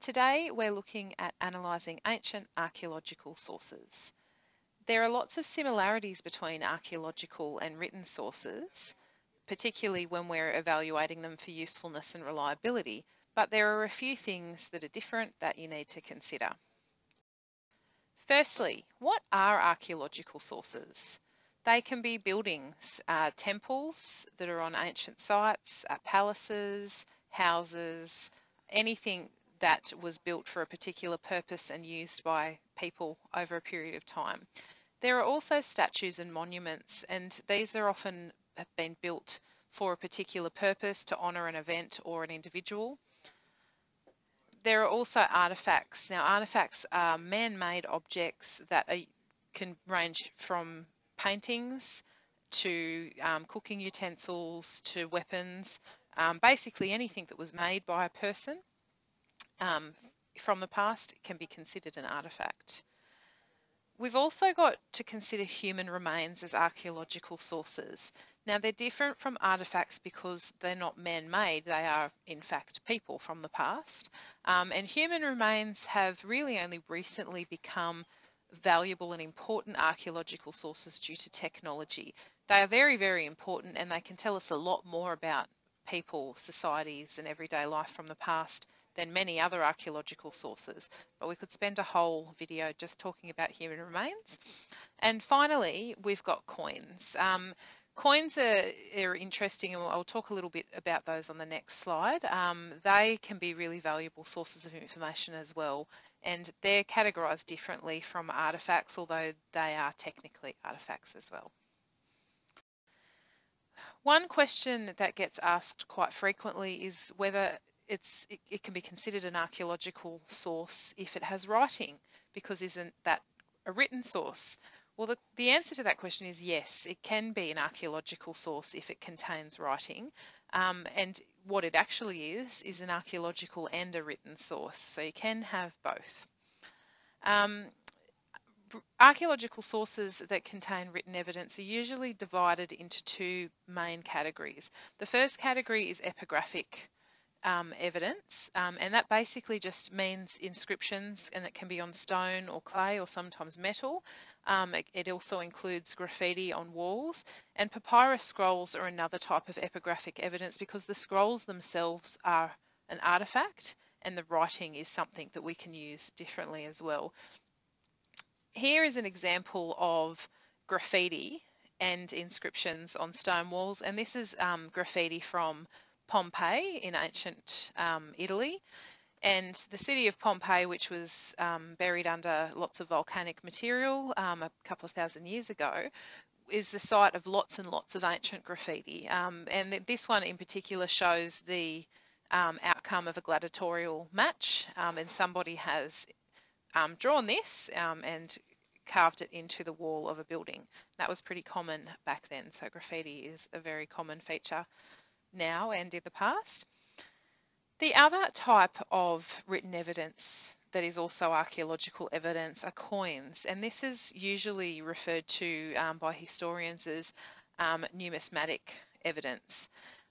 Today we're looking at analysing ancient archaeological sources. There are lots of similarities between archaeological and written sources, particularly when we're evaluating them for usefulness and reliability, but there are a few things that are different that you need to consider. Firstly, what are archaeological sources? They can be buildings, temples that are on ancient sites, palaces, houses, anything that was built for a particular purpose and used by people over a period of time. There are also statues and monuments, and these are often have been built for a particular purpose to honour an event or an individual. There are also artefacts. Now, artefacts are man-made objects that can range from paintings to cooking utensils to weapons, basically anything that was made by a person from the past can be considered an artefact. We've also got to consider human remains as archaeological sources. Now, they're different from artefacts because they're not man-made, they are in fact people from the past. And human remains have really only recently become valuable and important archaeological sources due to technology. They are very, very important, and they can tell us a lot more about people, societies and everyday life from the past than many other archaeological sources, but we could spend a whole video just talking about human remains. And finally, we've got coins. Coins are interesting, and I'll talk a little bit about those on the next slide. They can be really valuable sources of information as well, and they're categorised differently from artefacts, although they are technically artefacts as well. One question that gets asked quite frequently is whether it can be considered an archaeological source if it has writing, because isn't that a written source? Well, the answer to that question is yes, it can be an archaeological source if it contains writing. And what it actually is an archaeological and a written source, so you can have both. Archaeological sources that contain written evidence are usually divided into two main categories. The first category is epigraphic evidence, and that basically just means inscriptions, and it can be on stone or clay or sometimes metal. It also includes graffiti on walls, and papyrus scrolls are another type of epigraphic evidence because the scrolls themselves are an artifact and the writing is something that we can use differently as well. Here is an example of graffiti and inscriptions on stone walls, and this is graffiti from Pompeii in ancient Italy, and the city of Pompeii, which was buried under lots of volcanic material a couple of thousand years ago, is the site of lots and lots of ancient graffiti. And this one in particular shows the outcome of a gladiatorial match, and somebody has drawn this and carved it into the wall of a building. That was pretty common back then, so graffiti is a very common feature now and in the past. The other type of written evidence that is also archaeological evidence are coins, and this is usually referred to by historians as numismatic evidence.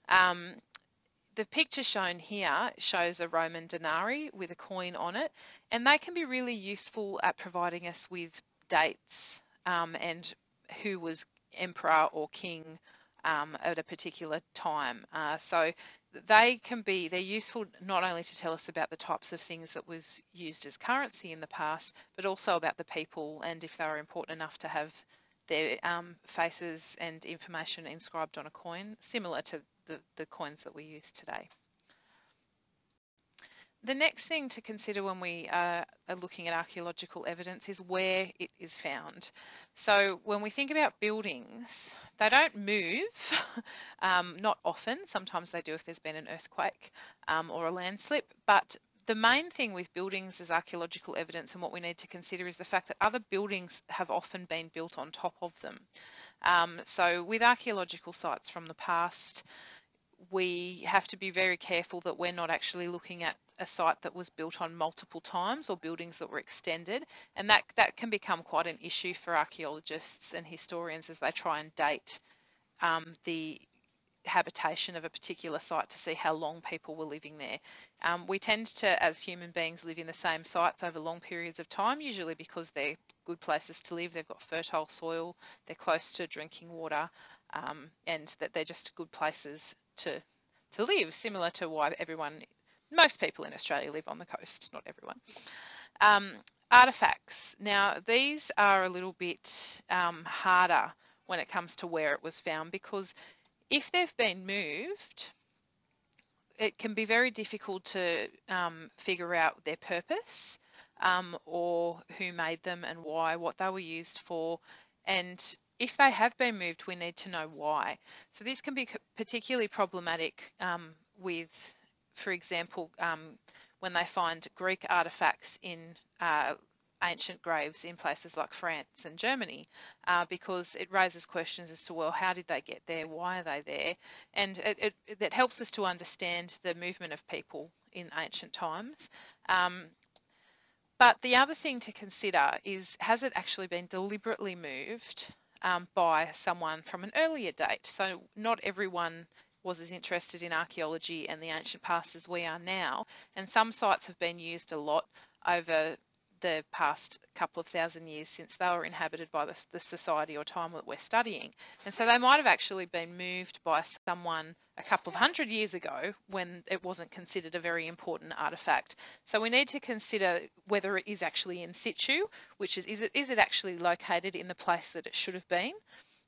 The picture shown here shows a Roman denarii with a coin on it, and they can be really useful at providing us with dates and who was emperor or king at a particular time. So they're useful not only to tell us about the types of things that was used as currency in the past, but also about the people and if they were important enough to have their faces and information inscribed on a coin, similar to the coins that we use today. The next thing to consider when we are looking at archaeological evidence is where it is found. So when we think about buildings, they don't move, not often. Sometimes they do if there's been an earthquake or a landslip, but the main thing with buildings as archaeological evidence and what we need to consider is the fact that other buildings have often been built on top of them. So with archaeological sites from the past, we have to be very careful that we're not actually looking at a site that was built on multiple times or buildings that were extended, and that can become quite an issue for archaeologists and historians as they try and date the habitation of a particular site to see how long people were living there. We tend to, as human beings, live in the same sites over long periods of time, usually because they're good places to live, they've got fertile soil, they're close to drinking water, and that they're just good places to live, similar to why most people in Australia live on the coast, not everyone. Artefacts. Now, these are a little bit harder when it comes to where it was found, because if they've been moved, it can be very difficult to figure out their purpose, or who made them and why, what they were used for. And if they have been moved, we need to know why. So this can be particularly problematic with, for example, when they find Greek artifacts in ancient graves in places like France and Germany, because it raises questions as to, well, how did they get there? Why are they there? And it helps us to understand the movement of people in ancient times. But the other thing to consider is, has it actually been deliberately moved by someone from an earlier date? So not everyone was as interested in archaeology and the ancient past as we are now, and some sites have been used a lot over the past couple of thousand years since they were inhabited by the society or time that we're studying. And so they might have actually been moved by someone a couple of hundred years ago when it wasn't considered a very important artefact. So we need to consider whether it is actually in situ, which is it actually located in the place that it should have been,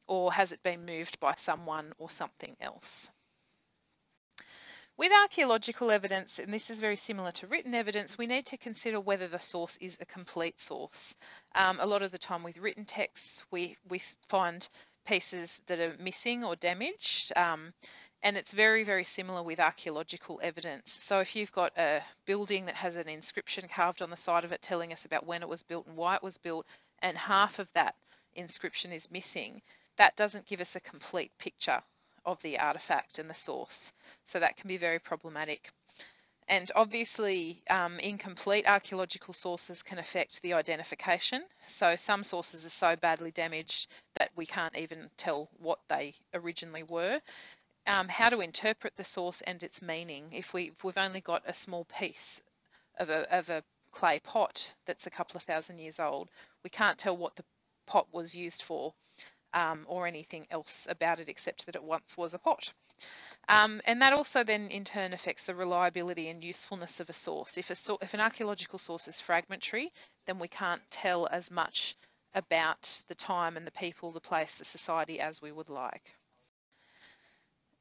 or has it been moved by someone or something else? With archaeological evidence, and this is very similar to written evidence, we need to consider whether the source is a complete source. A lot of the time with written texts, we find pieces that are missing or damaged, and it's very, very similar with archaeological evidence. So if you've got a building that has an inscription carved on the side of it telling us about when it was built and why it was built, and half of that inscription is missing, that doesn't give us a complete picture of the artefact and the source. So that can be very problematic. And obviously, incomplete archaeological sources can affect the identification. So some sources are so badly damaged that we can't even tell what they originally were. How to interpret the source and its meaning. If we've only got a small piece of a clay pot that's a couple of thousand years old, we can't tell what the pot was used for, or anything else about it except that it once was a pot. And that also then in turn affects the reliability and usefulness of a source. If an archaeological source is fragmentary, then we can't tell as much about the time and the people, the place, the society as we would like.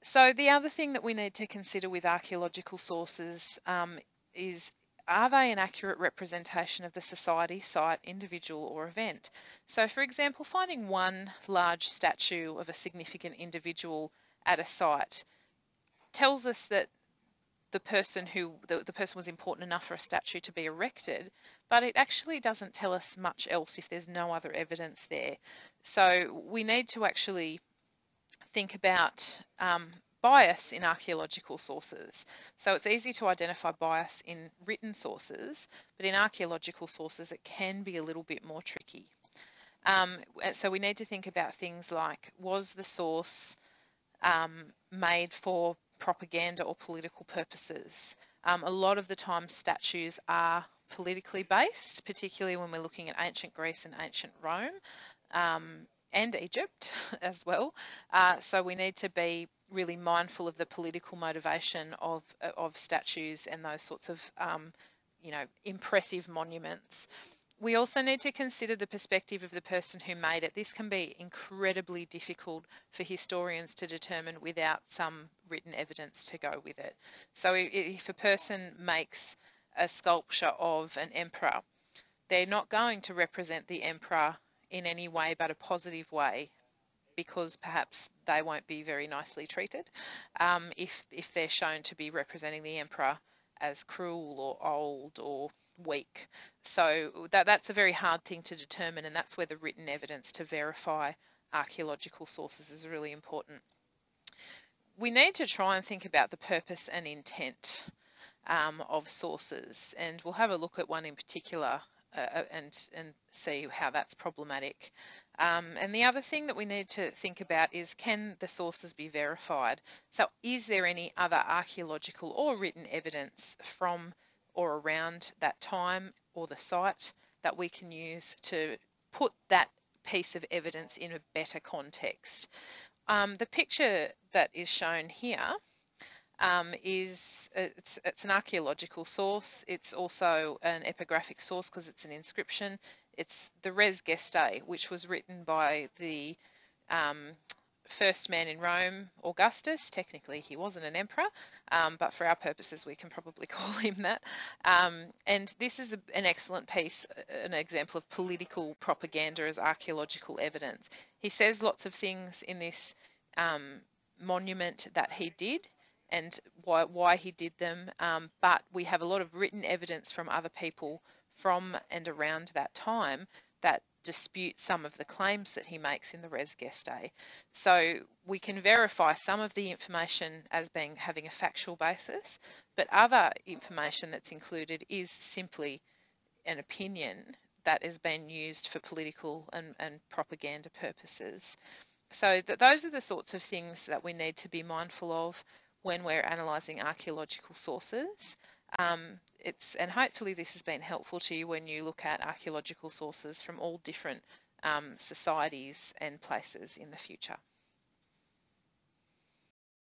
So the other thing that we need to consider with archaeological sources is, are they an accurate representation of the society, site, individual or event? So for example, finding one large statue of a significant individual at a site tells us that the person was important enough for a statue to be erected, but it actually doesn't tell us much else if there's no other evidence there. So we need to actually think about bias in archaeological sources. So it's easy to identify bias in written sources, but in archaeological sources it can be a little bit more tricky. So we need to think about things like, was the source made for propaganda or political purposes? A lot of the time statues are politically based, particularly when we're looking at ancient Greece and ancient Rome, and Egypt as well. So we need to be really mindful of the political motivation of statues and those sorts of impressive monuments. We also need to consider the perspective of the person who made it. This can be incredibly difficult for historians to determine without some written evidence to go with it. So if a person makes a sculpture of an emperor, they're not going to represent the emperor in any way but a positive way, because perhaps they won't be very nicely treated if they're shown to be representing the emperor as cruel or old or weak. So that's a very hard thing to determine, and that's where the written evidence to verify archaeological sources is really important. We need to try and think about the purpose and intent of sources, and we'll have a look at one in particular and see how that's problematic. And the other thing that we need to think about is, can the sources be verified? So is there any other archaeological or written evidence from or around that time or the site that we can use to put that piece of evidence in a better context? The picture that is shown here it's an archaeological source. It's also an epigraphic source because it's an inscription. It's the Res Gestae, which was written by the first man in Rome, Augustus. Technically, he wasn't an emperor, but for our purposes, we can probably call him that. And this is an excellent piece, an example of political propaganda as archaeological evidence. He says lots of things in this monument that he did and why he did them, but we have a lot of written evidence from other people from and around that time that dispute some of the claims that he makes in the Res Gestae. So we can verify some of the information as having a factual basis, but other information that's included is simply an opinion that has been used for political and propaganda purposes. So those are the sorts of things that we need to be mindful of when we're analysing archaeological sources. And hopefully this has been helpful to you when you look at archaeological sources from all different societies and places in the future.